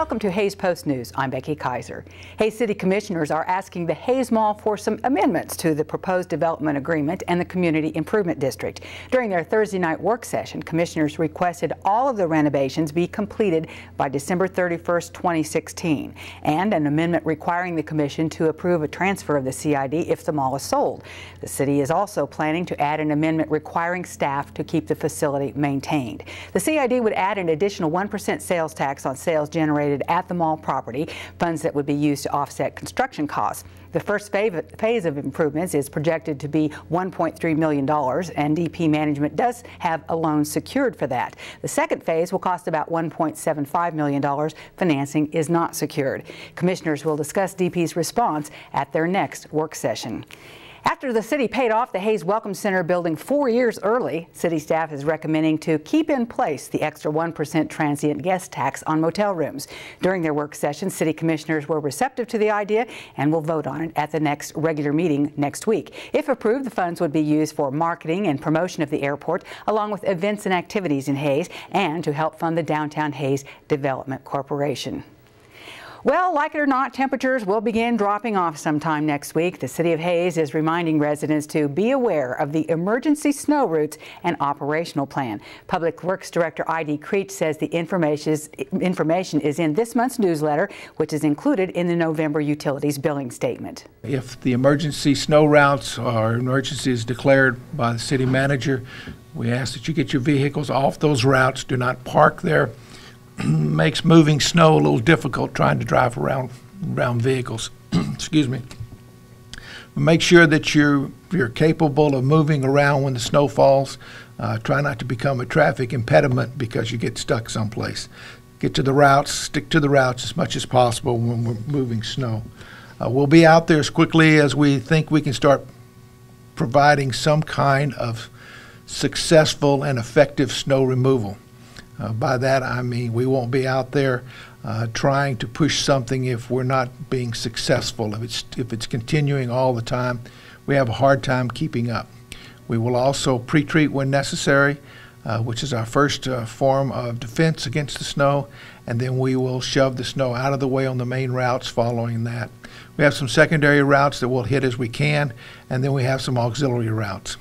Welcome to Hays Post News. I'm Becky Kaiser. Hays City Commissioners are asking the Hays Mall for some amendments to the proposed development agreement and the Community Improvement District. During their Thursday night work session, commissioners requested all of the renovations be completed by December 31st, 2016, and an amendment requiring the commission to approve a transfer of the CID if the mall is sold. The city is also planning to add an amendment requiring staff to keep the facility maintained. The CID would add an additional 1% sales tax on sales generated at the mall property, funds that would be used to offset construction costs. The first phase of improvements is projected to be $1.3 million, and DP Management does have a loan secured for that. The second phase will cost about $1.75 million. Financing is not secured. Commissioners will discuss DP's response at their next work session. After the city paid off the Hays Welcome Center building 4 years early, city staff is recommending to keep in place the extra 1% transient guest tax on motel rooms. During their work session, city commissioners were receptive to the idea and will vote on it at the next regular meeting next week. If approved, the funds would be used for marketing and promotion of the airport, along with events and activities in Hays, and to help fund the Downtown Hays Development Corporation. Well, like it or not, temperatures will begin dropping off sometime next week. The City of Hays is reminding residents to be aware of the emergency snow routes and operational plan. Public Works Director I.D. Creech says the information is in this month's newsletter, which is included in the November utilities billing statement. If the emergency snow routes or emergency is declared by the city manager, we ask that you get your vehicles off those routes. Do not park there. Makes moving snow a little difficult trying to drive around vehicles. Excuse me. Make sure that you're capable of moving around when the snow falls. Try not to become a traffic impediment because you get stuck someplace. Get to the routes, stick to the routes as much as possible when we're moving snow. We'll be out there as quickly as we think we can start providing some kind of successful and effective snow removal. By that I mean we won't be out there trying to push something if we're not being successful. If it's continuing all the time, we have a hard time keeping up. We will also pre-treat when necessary, which is our first form of defense against the snow, and then we will shove the snow out of the way on the main routes following that. We have some secondary routes that we'll hit as we can, and then we have some auxiliary routes.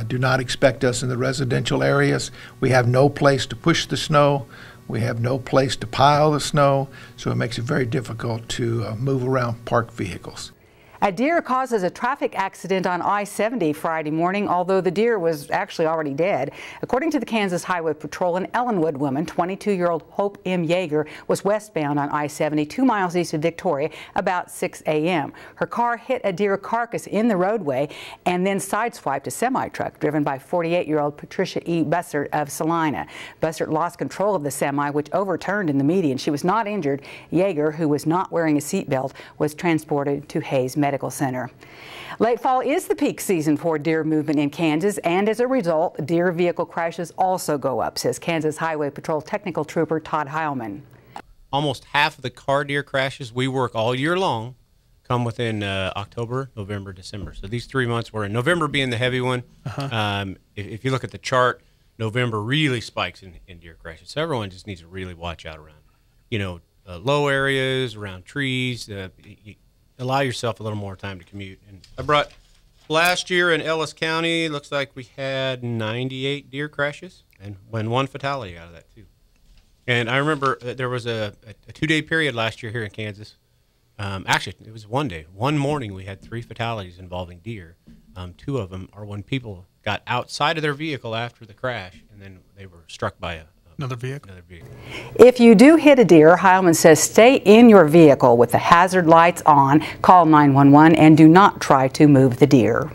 Do not expect us in the residential areas. We have no place to push the snow. We have no place to pile the snow, so it makes it very difficult to move around parked vehicles. A deer causes a traffic accident on I-70 Friday morning, although the deer was actually already dead. According to the Kansas Highway Patrol, an Ellenwood woman, 22-year-old Hope M. Yeager, was westbound on I-70 2 miles east of Victoria about 6 a.m. Her car hit a deer carcass in the roadway and then sideswiped a semi-truck driven by 48-year-old Patricia E. Bussert of Salina. Bussert lost control of the semi, which overturned in the median. She was not injured. Yeager, who was not wearing a seatbelt, was transported to Hays Medical Center. Late fall is the peak season for deer movement in Kansas, and as a result, deer vehicle crashes also go up, says Kansas Highway Patrol Technical Trooper Todd Heilman. Almost half of the car deer crashes we work all year long come within October, November, December. So these 3 months we're in, November being the heavy one. If you look at the chart, November really spikes in deer crashes. So everyone just needs to really watch out around, low areas, around trees. Allow yourself a little more time to commute. And I brought last year in Ellis County, looks like we had 98 deer crashes and one fatality out of that too. And I remember there was a 2-day period last year here in Kansas. Actually, it was 1 day. One morning we had 3 fatalities involving deer. 2 of them are when people got outside of their vehicle after the crash and then they were struck by another vehicle. If you do hit a deer, Heilman says stay in your vehicle with the hazard lights on, call 911, and do not try to move the deer.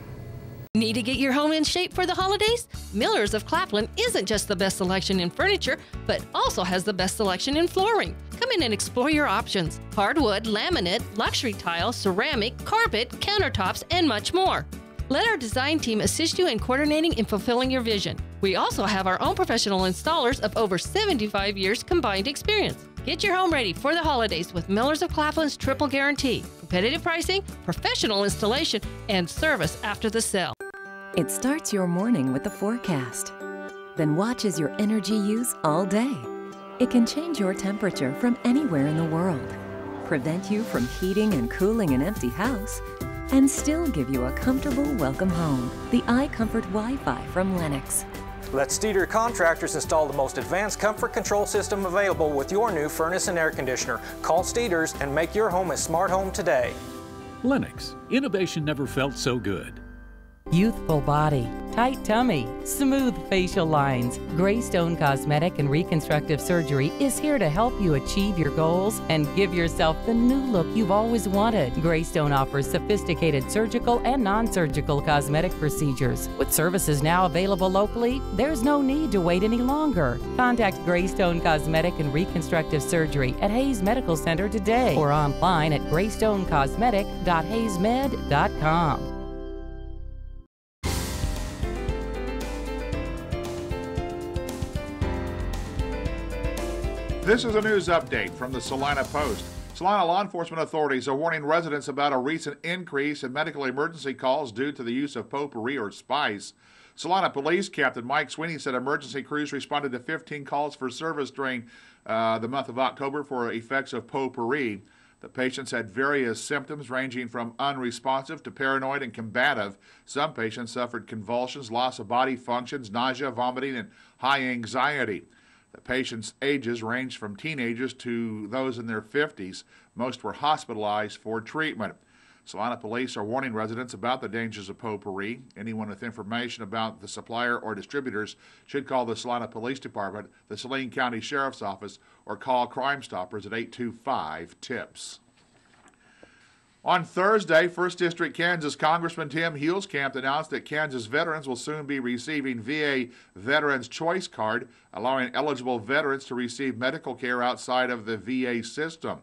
Need to get your home in shape for the holidays? Miller's of Claflin isn't just the best selection in furniture, but also has the best selection in flooring. Come in and explore your options. Hardwood, laminate, luxury tile, ceramic, carpet, countertops, and much more. Let our design team assist you in coordinating and fulfilling your vision. We also have our own professional installers of over 75 years combined experience. Get your home ready for the holidays with Miller's of Claflin's Triple Guarantee. Competitive pricing, professional installation, and service after the sale. It starts your morning with the forecast. Then watch as your energy use all day. It can change your temperature from anywhere in the world, prevent you from heating and cooling an empty house, and still give you a comfortable welcome home. The iComfort Wi-Fi from Lennox. Let Steeder Contractors install the most advanced comfort control system available with your new furnace and air conditioner. Call Steeders and make your home a smart home today. Lennox, innovation never felt so good. Youthful body, tight tummy, smooth facial lines. Greystone Cosmetic and Reconstructive Surgery is here to help you achieve your goals and give yourself the new look you've always wanted. Greystone offers sophisticated surgical and non-surgical cosmetic procedures. With services now available locally, there's no need to wait any longer. Contact Greystone Cosmetic and Reconstructive Surgery at Hayes Medical Center today or online at greystonecosmetic.hayesmed.com. This is a news update from the Salina Post. Salina law enforcement authorities are warning residents about a recent increase in medical emergency calls due to the use of potpourri or spice. Salina Police Captain Mike Sweeney said emergency crews responded to 15 calls for service during the month of October for effects of potpourri. The patients had various symptoms ranging from unresponsive to paranoid and combative. Some patients suffered convulsions, loss of body functions, nausea, vomiting, and high anxiety. The patients' ages ranged from teenagers to those in their 50s. Most were hospitalized for treatment. Salina Police are warning residents about the dangers of potpourri. Anyone with information about the supplier or distributors should call the Salina Police Department, the Saline County Sheriff's Office, or call Crime Stoppers at 825-TIPS. On Thursday, 1st District Kansas Congressman Tim Huelskamp announced that Kansas veterans will soon be receiving VA Veterans Choice Card, allowing eligible veterans to receive medical care outside of the VA system.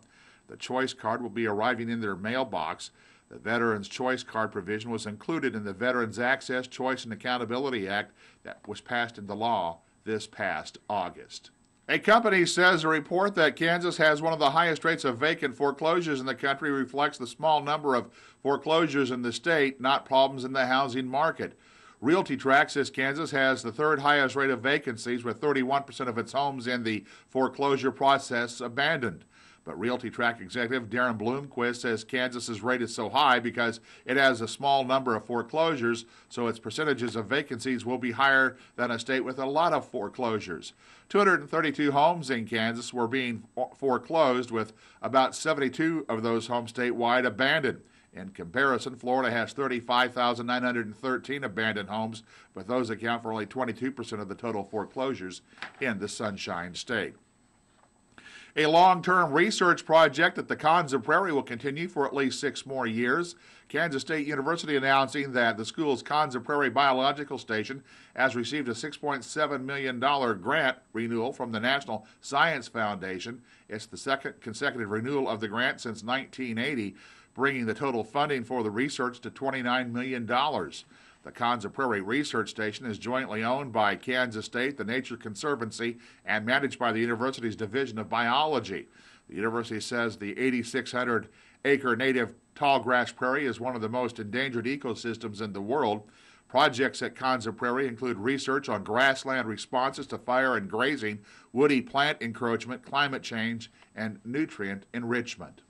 The Choice Card will be arriving in their mailbox. The Veterans Choice Card provision was included in the Veterans Access, Choice, and Accountability Act that was passed into law this past August. A company says a report that Kansas has one of the highest rates of vacant foreclosures in the country reflects the small number of foreclosures in the state, not problems in the housing market. RealtyTrac says Kansas has the third highest rate of vacancies, with 31% of its homes in the foreclosure process abandoned. But RealtyTrac executive Darren Bloomquist says Kansas's rate is so high because it has a small number of foreclosures, so its percentages of vacancies will be higher than a state with a lot of foreclosures. 232 homes in Kansas were being foreclosed, with about 72 of those homes statewide abandoned. In comparison, Florida has 35,913 abandoned homes, but those account for only 22% of the total foreclosures in the Sunshine State. A long-term research project at the Konza Prairie will continue for at least 6 more years. Kansas State University announcing that the school's Konza Prairie Biological Station has received a $6.7 million grant renewal from the National Science Foundation. It's the second consecutive renewal of the grant since 1980, bringing the total funding for the research to $29 million. The Konza Prairie Research Station is jointly owned by Kansas State, the Nature Conservancy, and managed by the university's Division of Biology. The university says the 8,600-acre native tallgrass prairie is one of the most endangered ecosystems in the world. Projects at Konza Prairie include research on grassland responses to fire and grazing, woody plant encroachment, climate change, and nutrient enrichment.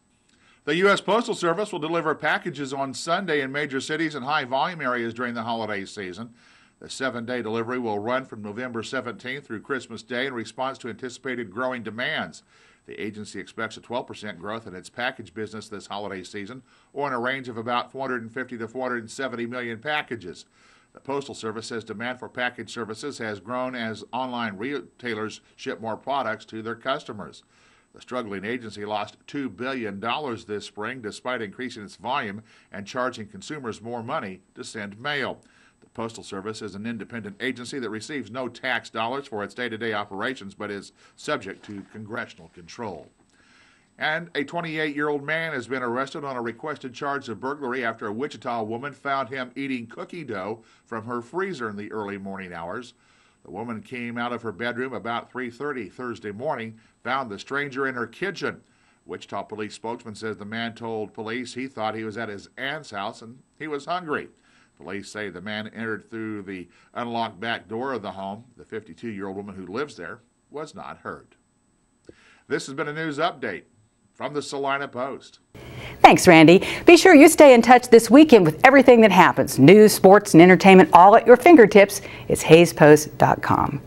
The U.S. Postal Service will deliver packages on Sunday in major cities and high-volume areas during the holiday season. The 7-day delivery will run from November 17th through Christmas Day in response to anticipated growing demands. The agency expects a 12% growth in its package business this holiday season, or in a range of about 450 to 470 million packages. The Postal Service says demand for package services has grown as online retailers ship more products to their customers. The struggling agency lost $2 billion this spring, despite increasing its volume and charging consumers more money to send mail. The Postal Service is an independent agency that receives no tax dollars for its day-to-day operations, but is subject to congressional control. And a 28-year-old man has been arrested on a requested charge of burglary after a Wichita woman found him eating cookie dough from her freezer in the early morning hours. The woman came out of her bedroom about 3:30 Thursday morning, found the stranger in her kitchen. Wichita police spokesman says the man told police he thought he was at his aunt's house and he was hungry. Police say the man entered through the unlocked back door of the home. The 52-year-old woman who lives there was not hurt. This has been a news update from the Salina Post. Thanks, Randy. Be sure you stay in touch this weekend with everything that happens. News, sports, and entertainment all at your fingertips. It's HayesPost.com.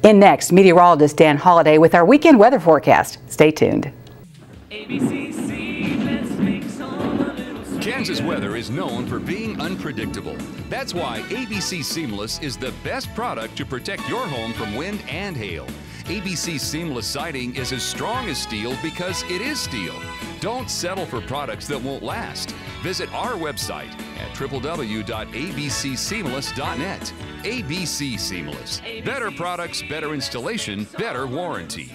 In next, meteorologist Dan Holliday with our weekend weather forecast. Stay tuned. Kansas weather is known for being unpredictable. That's why ABC Seamless is the best product to protect your home from wind and hail. ABC Seamless siding is as strong as steel because it is steel. Don't settle for products that won't last. Visit our website at www.abcseamless.net. ABC Seamless. Better products, better installation, better warranty.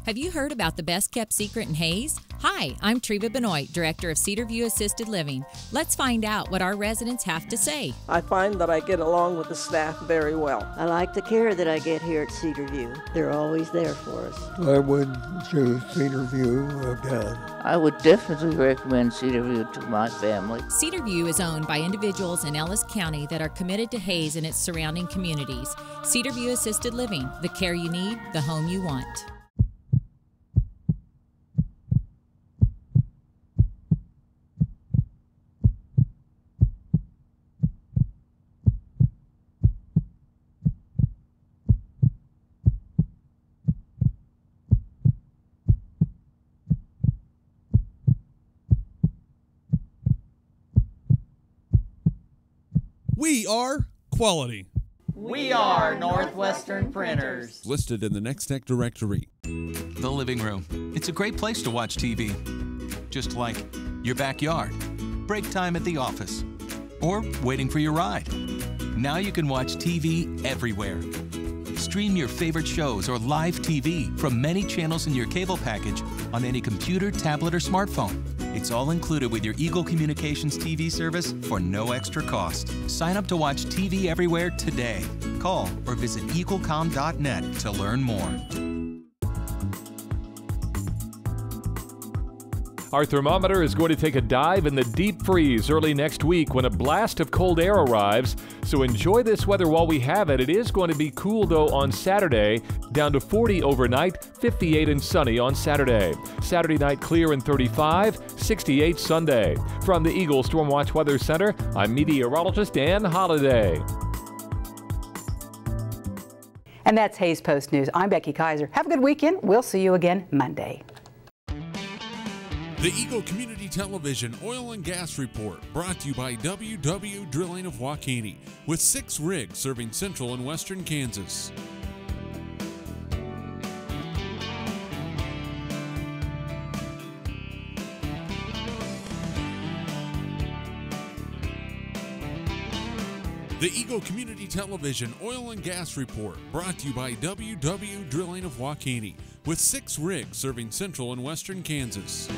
Have you heard about the best kept secret in Hayes? Hi, I'm Treva Benoit, Director of Cedarview Assisted Living. Let's find out what our residents have to say. I find that I get along with the staff very well. I like the care that I get here at Cedarview. They're always there for us. I would choose Cedarview again. I would definitely recommend Cedarview to my family. Cedarview is owned by individuals in Ellis County that are committed to Hayes and its surrounding communities. Cedarview Assisted Living, the care you need, the home you want. We are quality. We are Northwestern Printers. Listed in the Nextech directory. The living room. It's a great place to watch TV. Just like your backyard, break time at the office, or waiting for your ride. Now you can watch TV everywhere. Stream your favorite shows or live TV from many channels in your cable package on any computer, tablet, or smartphone. It's all included with your Eagle Communications TV service for no extra cost. Sign up to watch TV everywhere today. Call or visit eaglecom.net to learn more. Our thermometer is going to take a dive in the deep freeze early next week when a blast of cold air arrives. So enjoy this weather while we have it. It is going to be cool, though, on Saturday, down to 40 overnight, 58 and sunny on Saturday. Saturday night clear and 35, 68 Sunday. From the Eagle Stormwatch Weather Center, I'm meteorologist Dan Holliday. And that's Hayes Post News. I'm Becky Kaiser. Have a good weekend. We'll see you again Monday. The Eagle Community Television Oil and Gas Report, brought to you by WW Drilling of Waukene, with 6 rigs serving central and western Kansas. The Eagle Community Television Oil and Gas Report, brought to you by WW Drilling of Waukene, with 6 rigs serving central and western Kansas.